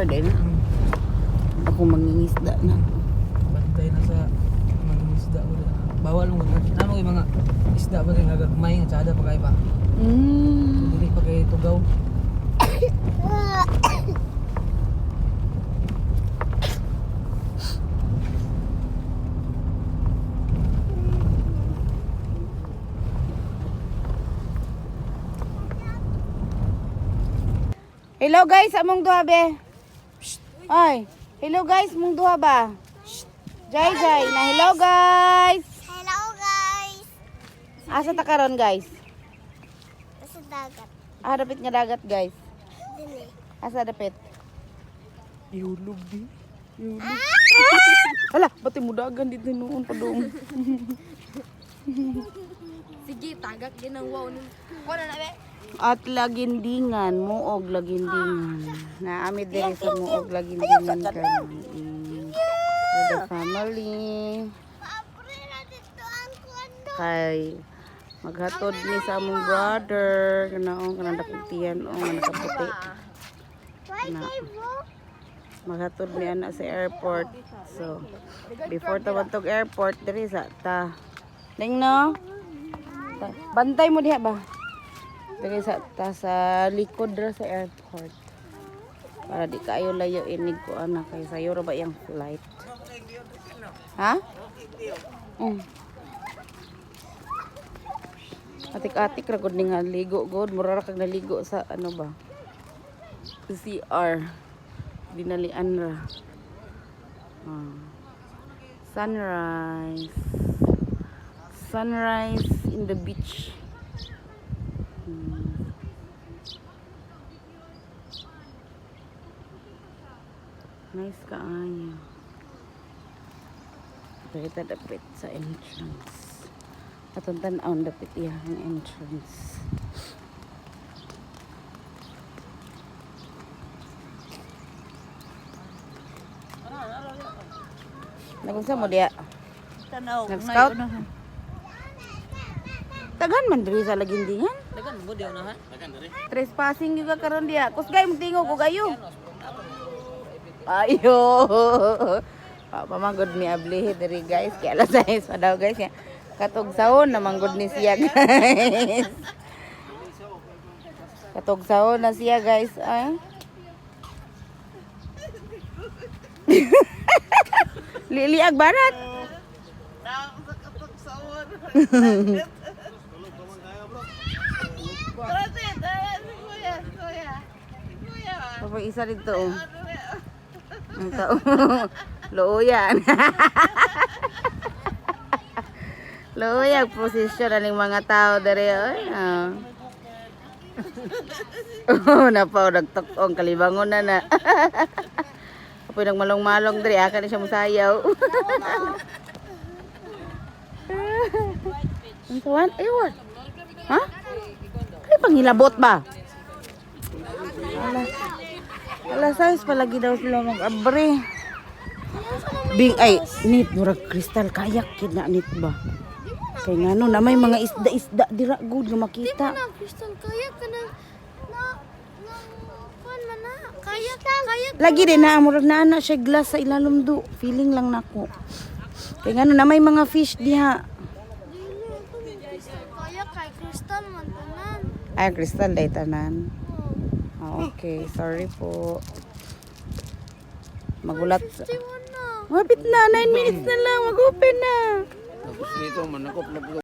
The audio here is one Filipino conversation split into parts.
din. Ako mangingisda na. Bantay na sa mangingisda ko din. Bawal mo na. Namo yung mga isda ba rin nagagmay nga tsada pa kayo pa. Dili pa kayo tugaw. Hello guys, among duha be. Ay, hello guys, mong duha ba? Jai Jai na hello guys. Hello guys! Asa ta karon guys? Sa dagat. Dapit nga dagat guys. Dili. Asa dapit? Iulog di. Iulog. Hala, pati mo dagan dito noon pa doon. Sige, tagak din ang wow nun. Wala na be? At lagindingan, muog lagindingan. Naamid diri sa muog lagindingan karon. For the family. Apre na dito ang kuwando. Kay maghatod ni sa among brother kanaong kanang dapitian o nga nakaputi. Na maghatod ni ana sa airport. So before tawag airport diri sa ta. Ning no. Bantay mo diha ba? Diri sa ta sa likod ra sa airport. Para di kayo layo inig ko ana kay sayo ra ba yang flight. Ha? Atik-atik ra gud ning ligo gud, mura ra kag naligo sa ano ba? CR. Dinalian ra. Sunrise. Sunrise in the beach. Nice kaayo. Kita dapit sa entrance. Atong tan-aw dapit iyang entrance. Nagunsa mo diya? Tanaw. Nag-scout? Tagan man diri sa lagindingan. Dagan mo di unahan? Dagan diri. Trespassing juga karon dia. Kusgay mo tingog ko kayo. Ayo. Pamangod ni Abli diri guys. Kaya alas 6 pa daw guys. Katog sahon na manggod ni siya guys. Katog sahon na siya guys. Ay. Liliag barat. Papa isa dito. Ang tao. Looyan. Looyan posisyon aning mga tao dere oy. Oh, napaw nagtok-ong kalibangon na. Apoy nagmalong-malong dere aka ni siya mosayaw. Ang tuwan, ewan. Ha? Ay pangilabot ba? Alas 6 palagi daw sila mag-abre. Bing ay nit murag kristal kayak kid na nit ba? Kay ngano na may mga isda-isda dira gud nga makita. Na crystal kayak ka na kuan man na. Kayak. Lagi din na murag na ana siya glass sa ilalom do. Feeling lang nako. Kay ngano na may mga fish diha. Kayak kay crystal man tanan. Ay kristal day tanan. Okay, sorry po. Magulat. Mapit na, 9 minutes na lang, mag-open na. Tapos nito manakop na po.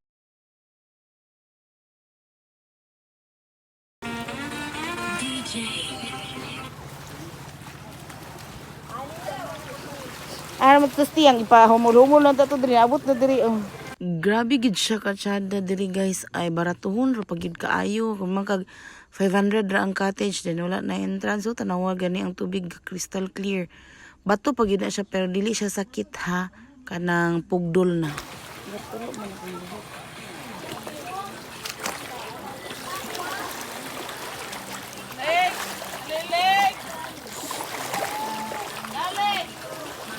Magsusti ang ipahumul-humul lang tato diri, abot na diri oh. Grabe gid siya katsada diri guys, ay baratuhon ra pagid kaayo, kung magkag 500 ra ang cottage din wala na entrance, so tanawa gani ang tubig crystal clear. Bato pagid na siya pero dili siya sakit ha, kanang pugdol na. Gaturo man akong buhok.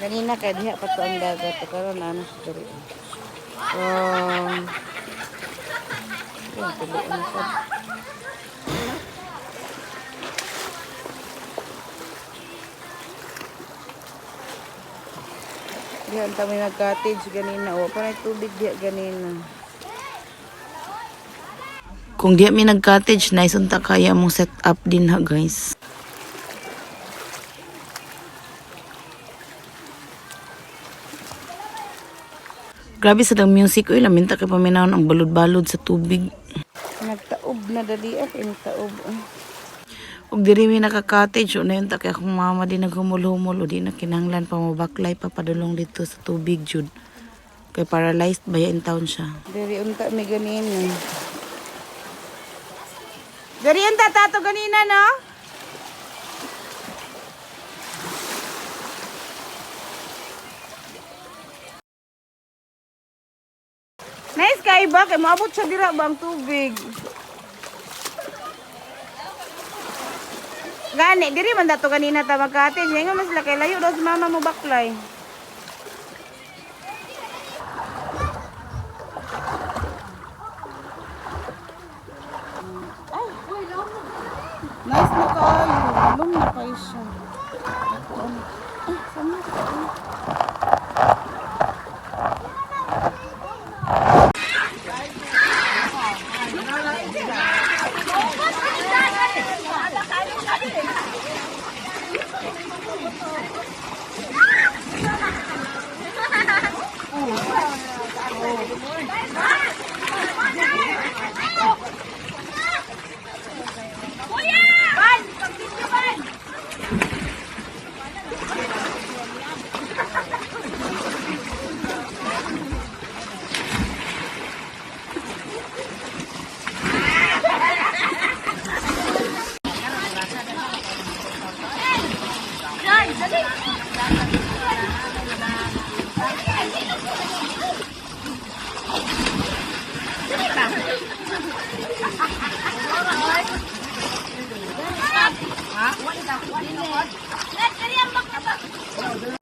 Ganina kay diha pa to ang dagat karon ana sa diri. Yan tuloy na sad. Diyan kami nag-cottage ganina. O, parang tubig diya ganina. Kung diya mi nag-cottage, nice unta kaya mong set up din ha guys. Grabe sa dang music. Uy, laminta kay paminahon ang balod-balod sa tubig. Nagtaob na dali at nagtaob. Ug diri mi naka-cottage o na yun kay akong mama din naghumul-humul o di na kinahanglan pa mabaklay papadulong dito sa tubig jud. Kay paralyzed ba in town siya. Diri unta mi ganina. Diri unta tato ganina no? Nice kay ba kay maabot siya dira ba ang tubig. Gani, diri man dato kanina ta magkatid. Ngayon mas laki layo daw si mama mo baklay. Ay, nice na kayo. Lum na kayo siya. Ay, sama ka.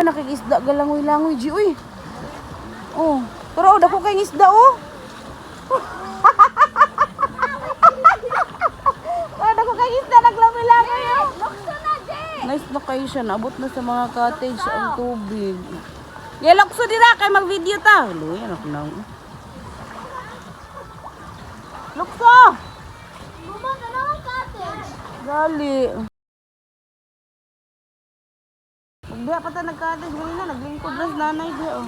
Nakikisda galangoy-langoy ji uy. Oh, pero dako kay isda oh. Dako kay isda naglangoy-langoy oh. Nice na kayo siya, naabot na sa mga cottage ang tubig. Yelokso dira kay mag-video ta. Luy anak nang. Lukso. Mama na ang cottage. Gali. Diya pa ta nag-cottage ganina, naglingkod na sa nanay diya oh.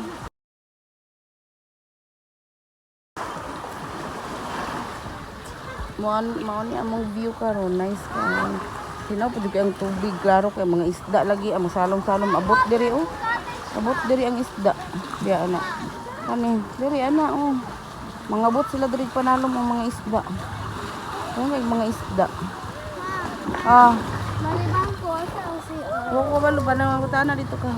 Mao ni among view karon, nice karon. Sinaw pud ang tubig, klaro kay mga isda lagi ang masalom-salom abot diri oh. Abot diri ang isda. Diya ana. Kani, diri ana oh. Mangabot sila diri panalom ang mga isda. Ang mga isda. Ah. Malibang ko sa usi. Huwag ko ba lupa na mga dito ka.